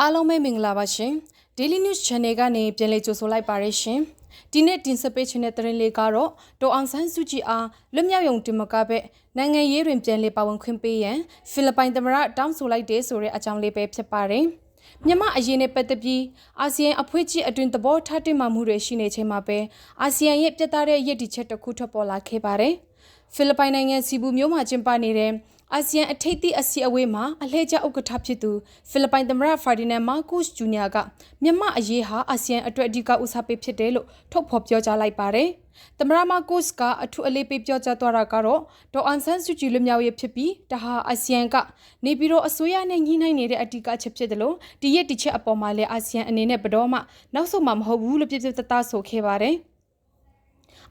အားလုံးပဲမင်္ဂလာပါရှင် Daily News Channel ကနေပြန်လည်ကြိုဆိုလိုက်ပါရရှင်ဒီနေ့တင်ဆက်ပေးခြင်းတဲ့သတင်းလေးကတော့ဒေါ်အောင်ဆန်းစုကြည်အားလွတ်မြောက်ရုံတင်မကပဲနိုင်ငံရေးတွင်ပြန်လည်ပါဝင်ခွင့်ပေးရန်ဖိလစ်ပိုင်သမ္မတတောင်းဆိုလိုက်တဲ့ဆိုတဲ့အကြောင်းလေးပဲဖြစ်ပါတယ်မြန်မာအရေးနဲ့ပတ်သက်ပြီးအာဆီယံအဖွဲ့ကြီးအတွင်းသဘောထားတင်မှမှုတွေရှိနေချိန်မှာပဲအာဆီယံရဲ့ပြတ်သားတဲ့ရည်တည်ချက်တစ်ခုထွက်ပေါ်လာခဲ့ပါတယ်ဖိလစ်ပိုင်နိုင်ငံစီဘူမြို့မှာကျင်းပနေတဲ့အာဆီယံအထိပ်သီးအစည်းအဝေးမှာအလှည့်ကျဥက္ကဋ္ဌဖြစ်သူဖိလစ်ပိုင်သမ္မတဖာဒီနန်မားကို့စ်ဂျူနီယာကမြန်မာအရေးဟာအာဆီယံအတွက်အဓိကဦးစားပေးဖြစ်တယ်လို့ထုတ်ဖော်ပြောကြားလိုက်ပါတယ်။သမ္မတမားကို့စ်ကအထူးအလေးပေးပြောကြားသွားတာကတော့ဒေါ်အောင်ဆန်းစုကြည်လွတ်မြောက်ရေးဖြစ်ပြီးဒါဟာအာဆီယံကနေပြီးတော့အစိုးရနဲ့ညှိနှိုင်းနေတဲ့အဓိကအချက်ဖြစ်တယ်လို့ဒီရက်တစ်ချက်အပေါ်မှာလည်းအာဆီယံအနေနဲ့ဘယ်တော့မှနောက်ဆုတ်မှာမဟုတ်ဘူးလို့ပြပြတသားဆိုခဲ့ပါတယ်။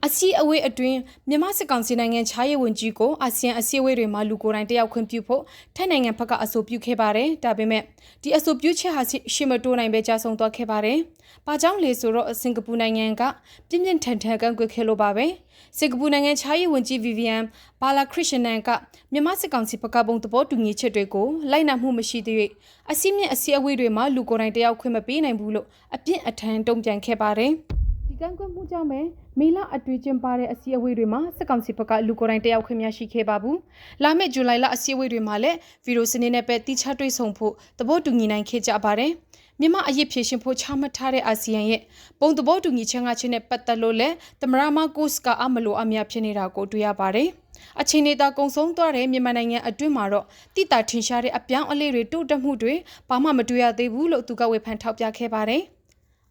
အစည်းအဝေးအတွင်းမြန်မာစစ်ကောင်စီနိုင်ငံခြားရေးဝန်ကြီးကိုအာဆီယံအစည်းအဝေးတွေမှာလူကိုယ်တိုင်တက်ရောက်ခွင့်ပြုဖို့ထိုင်းနိုင်ငံဘက်ကအဆိုပြုခဲ့ပါတယ်။ဒါပေမဲ့ဒီအဆိုပြုချက်ဟာရှေ့မတိုးနိုင်ပဲကြာဆုံးသွားခဲ့ပါတယ်။ဘာကြောင့်လဲဆိုတော့စင်ကာပူနိုင်ငံကပြင်းပြင်းထန်ထန်ကန့်ကွက်ခဲ့လို့ပါပဲ။စင်ကာပူနိုင်ငံခြားရေးဝန်ကြီးဗီဗီယန်ဘာလာခရစ်ရှင်နန်ကမြန်မာစစ်ကောင်စီဘက်ကဘုံသဘောတူညီချက်တွေကိုလိုက်နာမှုမရှိသေး၍အစည်းမြင့်အစည်းအဝေးတွေမှာလူကိုယ်တိုင်တက်ရောက်ခွင့်မပေးနိုင်ဘူးလို့အပြင်းအထန်တုံ့ပြန်ခဲ့ပါတယ်။ဒီကန့်ကွက်မှုကြောင့်ပဲမေလအတွေ့ကျင်းပတဲ့အစည်းအဝေးတွေမှာစစ်ကောင်စီဘက်ကလူကိုယ်တိုင်တက်ရောက်ခွင့်မရှိခဲ့ပါဘူး။လာမယ့်ဇူလိုင်လအစည်းအဝေးတွေမှာလည်းဗီဒီယိုစနစ်နဲ့ပဲတိကျတွေ့ဆုံဖို့သဘောတူညီနိုင်ခဲ့ကြပါတယ်။မြန်မာအရေးဖြေရှင်းဖို့ချမှတ်ထားတဲ့အာဆီယံရဲ့ပုံသဘောတူညီချက်ငါချင်းနဲ့ပတ်သက်လို့လည်းသမ္မတမကို့စ်ကအမလိုအများဖြစ်နေတာကိုတွေ့ရပါတယ်။အချိန်နေတာကုံဆုံးသွားတဲ့မြန်မာနိုင်ငံအတွင်းမှာတော့တိတာထင်ရှားတဲ့အပြောင်းအလဲတွေတိုးတက်မှုတွေဘာမှမတွေ့ရသေးဘူးလို့သူကဝေဖန်ထောက်ပြခဲ့ပါတယ်။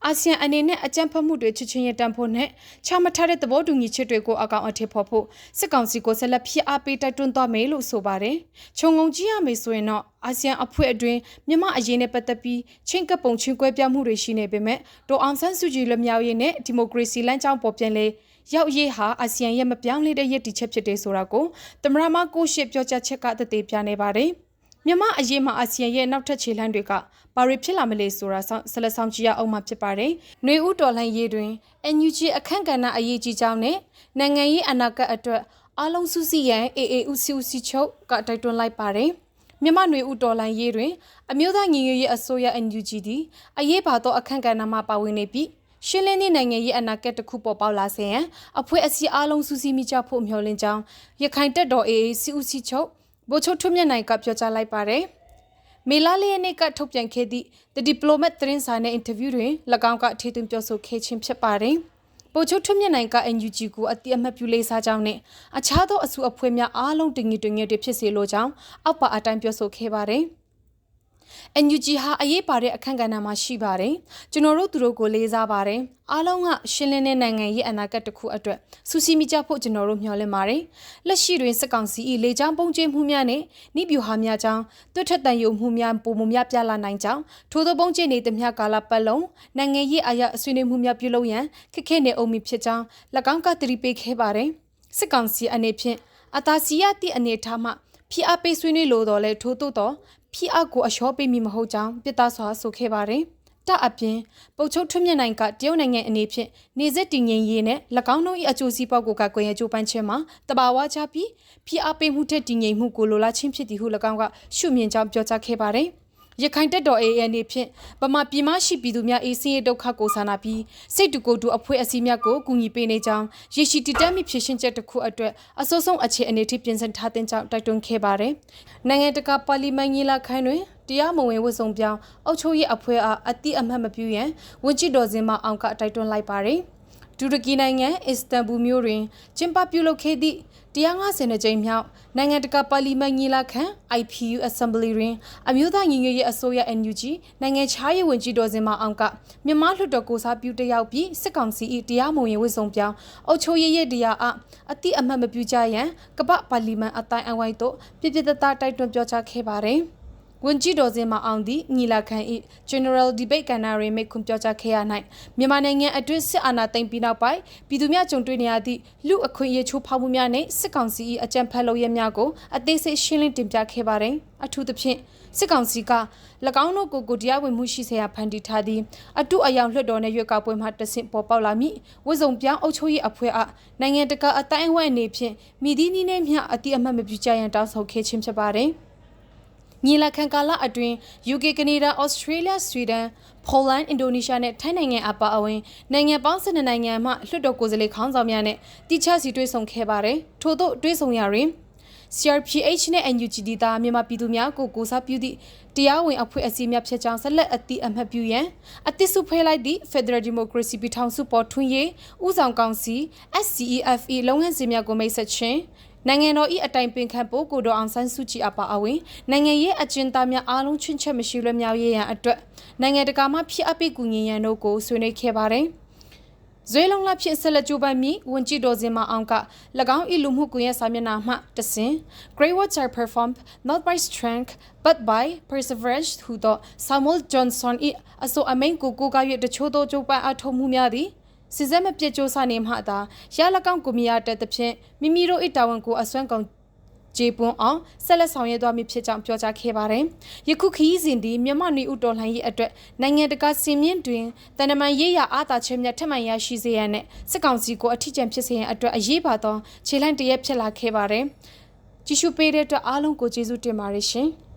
အာဆီယံအနေနဲ့အကြံဖတ်မှုတွေချစ်ချင်းရတန်ဖို့နဲ့ချမှတ်ထားတဲ့သဘောတူညီချက်တွေကိုအကောင်အထည်ဖော်ဖို့စစ်ကောင်စီကိုဆက်လက်ဖိအားပေးတိုက်တွန်းသွားမယ်လို့ဆိုပါတယ်။ခြုံငုံကြည့်ရမယ်ဆိုရင်တော့အာဆီယံအဖွဲ့အတွင်းမြန်မာအရေးနဲ့ပတ်သက်ပြီးချင်းကပ်ပုံချင်းကွဲပြားမှုတွေရှိနေပေမဲ့ဒေါ်အောင်ဆန်းစုကြည်လွတ်မြောက်ရေးနဲ့ဒီမိုကရေစီလမ်းကြောင်းပေါ်ပြန်လေရောက်ရေးဟာအာဆီယံရဲ့မပြောင်းလဲတဲ့ရည်တည်ချက်ဖြစ်တယ်ဆိုတာကိုသမ္မတမကိုရှစ်ပြောကြားချက်ကတည်တည်ပြနေပါတယ်။မြန်မာအရေးမှာအာဆီယံရဲ့နောက်ထပ်ခြေလှမ်းတွေကဘာတွေဖြစ်လာမလဲဆိုတာဆက်လက်ဆောင်ကြည့်ရအောင်မှာဖြစ်ပါတယ်။နှွေဦးတော်လှန်ရေးတွင် NUG အခန့်ကဏ္ဍအရေးကြီးကြောင်းနဲ့နိုင်ငံရေးအနာဂတ်အတွက်အားလုံးစုစည်းရန် AA ဦးစီးချုပ်ကတိုက်တွန်းလိုက်ပါတယ်။မြန်မာနှွေဦးတော်လှန်ရေးတွင်အမျိုးသားညီညွတ်ရေးအစိုးရ NUG သည်အရေးပါသောအခန့်ကဏ္ဍမှာပါဝင်နေပြီးရှင်းလင်းသည့်နိုင်ငံရေးအနာဂတ်တစ်ခုပေါ်ပေါက်လာစေရန်အဖွဲ့အစည်းအားလုံးစုစည်းမိကြဖို့မျှော်လင့်ကြောင်းရခိုင်တပ်တော် AA ဦးစီးချုပ်ဗိုလ်ချုပ်ထွန်းမြတ်နိုင်ကပြောကြားလိုက်ပါတယ်။မေလာလီယနေ့ကထုတ်ပြန်ခဲ့သည့် The Diplomat သတင်းစာနဲ့အင်တာဗျူးတွင်၎င်းကအထည်သွင်းပြောဆိုခဲ့ခြင်းဖြစ်ပါတယ်။ဗိုလ်ချုပ်ထွန်းမြတ်နိုင်က NUG ကိုအတိအမှတ်ပြုလေးစားကြောင်းနဲ့အခြားသောအစုအဖွဲ့များအားလုံးတည်ငြိမ်တွေဖြစ်စေလိုကြောင်းအောက်ပါအတိုင်းပြောဆိုခဲ့ပါတယ်။ NUG ဟာအရေးပါတဲ့အခန့်ကဏ္ဍမှာရှိပါတယ်။ကျွန်တော်တို့သူတို့ကိုလေးစားပါတယ်။အားလုံးကရှင်းလင်းတဲ့နိုင်ငံရေးအနာဂတ်တစ်ခုအတွက်စူးစီးမိကြဖို့ကျွန်တော်တို့မျှော်လင့်ပါတယ်။လက်ရှိတွင်စစ်ကောင်စီ၏လေကြောင်းပုံကျင်းမှုများနဲ့နိဗျူဟာများကြောင့်တွတ်ထက်တန်ယုံမှုများပုံမှုများပြလာနိုင်ကြောင်းထို့သောပုံကျင်းနေသမျှကာလပတ်လုံးနိုင်ငံရေးအရာဆွေးနွေးမှုများပြုလုပ်ရန်ခက်ခဲနေအောင်မည်ဖြစ်ကြောင်း၎င်းကသတိပေးခဲ့ပါတယ်။စစ်ကောင်စီအနေဖြင့်အသာစီရသည့်အနေထားမှဖိအားပေးဆွေးနွေးလိုတော့လဲထို့သောဖိအားကိုအလျှော့ပေးမိမဟုတ်ကြောင်းပြသစွာဆိုခဲ့ပါတယ်။တအပြင်ပုတ်ချုပ်ထွန်းမြတ်နိုင်ကတရုတ်နိုင်ငံအနေဖြင့်နေဆက်တည်ငြိမ်ရေးနဲ့၎င်းတို့၏အကျိုးစီးပွားကိုကကွယ်ရကြိုးပမ်းခြင်းမှာတဘာဝချပြီးဖိအားပေးမှုထက်တည်ငြိမ်မှုကိုလိုလားခြင်းဖြစ်သည်ဟု၎င်းကရှုမြင်ကြောင်းပြောကြားခဲ့ပါတယ်။ရခိုင်တပ်တော် AA အနေဖြင့်ဗမာပြည်မရှိပြည်သူများအေးစင်းရေးဒုက္ခကိုဆာနာပြီးစိတ်တူကိုယ်တူအဖွဲ့အစည်းများကိုကူညီပေးနေကြောင်းရရှိတည်တတ်မိဖြစ်ရှင်းချက်တစ်ခုအတွက်အစိုးဆုံးအခြေအနေထိပြင်ဆင်ထားတဲ့ကြောင်းတိုက်တွန်းခဲ့ပါတယ်။နိုင်ငံတကာပါလီမန်ကြီးလာခိုင်တွင်တရားမဝင်ဝတ်စုံပြောင်းအုပ်ချုပ်ရေးအဖွဲ့အားအတိအမှတ်မပြုရန်ဝန်ကြီးတော်စင်မအောင်ကတိုက်တွန်းလိုက်ပါတယ်။တူရကီနိုင်ငံအစ္စတန်ဘူမြို့တွင်ကျင်းပပြုလုပ်ခဲ့သည့်150ကြိမ်မြောက်နိုင်ငံတကာပါလီမန်ညီလာခံ IPU Assembly တွင်အမျိုးသားညီညွတ်ရေးအစိုးရ NUG နိုင်ငံခြားရေးဝန်ကြီးတော်စင်မအောင်ကမြန်မာလွှတ်တော်ကိုစားပြုတက်ရောက်ပြီးစစ်ကောင်စီ၏တရားမဝင်ဝတ်စုံပြောင်းအုပ်ချုပ်ရေးရဲ့တရားအတိအမှတ်မပြုကြရန်ကမ္ဘာပါလီမန်အတိုင်းအဝိုင်းတို့ပြပြတသားတိုက်တွန်းပြောကြားခဲ့ပါတယ်။ဝန်ကြီးတော်စင်မအောင်သည့်ညီလာခံ၏ General Debate ကဏ္ဍတွင်မိန့်ခွန်းပြောကြားခဲ့ရ၌မြန်မာနိုင်ငံအတွင်းစစ်အာဏာသိမ်းပြီးနောက်ပိုင်းပြည်သူများကြုံတွေ့နေရသည့်လူအခွင့်အရေးချိုးဖောက်မှုများနဲ့စစ်ကောင်စီ၏အကြမ်းဖက်လုပ်ရပ်များကိုအသေးစိတ်ရှင်းလင်းတင်ပြခဲ့ပါတယ်။အထူးသဖြင့်စစ်ကောင်စီက၎င်းတို့ကိုတရားဝင်မှုရှိစေရဖန်တီးထားသည့်အတုအယောင်လွှတ်တော်နဲ့ရွေးကောက်ပွဲမှတဆင့်ပေါ်ပေါက်လာမည့်ဝစ်စုံပြောင်းအုပ်ချုပ်ရေးအဖွဲ့အားနိုင်ငံတကာအတိုင်းအဝိုင်းအနေဖြင့်မိသည့်နည်းနဲ့မျှအတိအမှတ်မပြုကြရန်တောင်းဆိုခဲ့ခြင်းဖြစ်ပါတယ်။ ညီလာခံကာလအတွင်း UK ကနေဒါ Australia Sweden Poland Indonesia နဲ့ထိုင်းနိုင်ငံအပါအဝင်နိုင်ငံပေါင်း12နိုင်ငံမှလွှတ်တော်ကိုယ်စားလှယ်ခေါင်းဆောင်များနဲ့တိကျစီတွေ့ဆုံခဲ့ပါတယ်ထို့သောတွေ့ဆုံရာတွင် CRPH နဲ့ NUGD သားမြန်မာပြည်သူများကိုကိုစားပြုသည့်တရားဝင်အဖွဲ့အစည်းများဖြစ်ကြောင်းဆက်လက်အတိအမှတ်ပြုရန်အသစ်စုဖွဲ့လိုက်သည့် Federal Democracy ပြည်ထောင်စုပေါ်ထွန်းရေးဦးဆောင်ကောင်စီ SCEFE လုပ်ငန်းစဉ်များကိုမိတ်ဆက်ခြင်းနိုင်ငံတော်၏အတိုင်ပင်ခံပုဂ္ဂိုလ်တော်အောင်ဆန်းစုကြည်အပါအဝင်နိုင်ငံရေးအကျဉ်းသားများအားလုံးချွင်းချက်မရှိလွတ်မြောက်ရေးရန်အတွက်နိုင်ငံတကာမှဖြစ်အပ်ပြီးကူညီရန်တို့ကိုဆွေးနွေးခဲ့ပါတယ်ဇွေလုံးလဖြစ်ဆက်လက်ကြိုးပမ်းမိဝန်ကြီးတော်စင်မအောင်က၎င်း၏လူမှုကွန်ရက်စာမျက်နှာမှတဆင် Great words are performed not by strength but by perseverance ဟူသော Samuel Johnson ၏အဆိုအမိန့်ကိုကိုးကား၍တချို့သောကြိုးပမ်းအထောက်မှုများသည်စီစက်မပြည့်ကြိုးစားနေမှသာရလကောက်ကိုမြရတဲ့သဖြင့်မိမိတို့၏တာဝန်ကိုအစွမ်းကုန်ကျေပွန်အောင်ဆက်လက်ဆောင်ရွက်သွားမည်ဖြစ်ကြောင်းပြောကြားခဲ့ပါတယ်။ယခုခရီးစဉ်သည်မြန်မာနေဦးတော်လှန်ရေးအတွက်နိုင်ငံတကာစင်မြင့်တွင်တန်တမန်ရေးရာအားသာချက်များထပ်မံရရှိစေရန်နဲ့စစ်ကောင်စီကိုအထီးကျန်ဖြစ်စေရန်အတွက်အရေးပါသောခြေလှမ်းတရက်ဖြစ်လာခဲ့ပါတယ်။ကြည့်ရှုပေးတဲ့အတွက်အားလုံးကိုကျေးဇူးတင်ပါတယ်ရှင်။